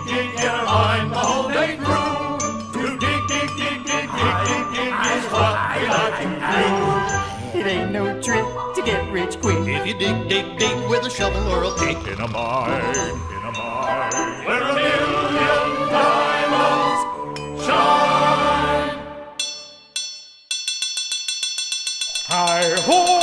dig in our mind the whole day through. To dig is what we like to do. It ain't no trick to get rich quick. If you dig with a shovel or a pick. In a mine, Where a million diamonds shine. Hi-ho!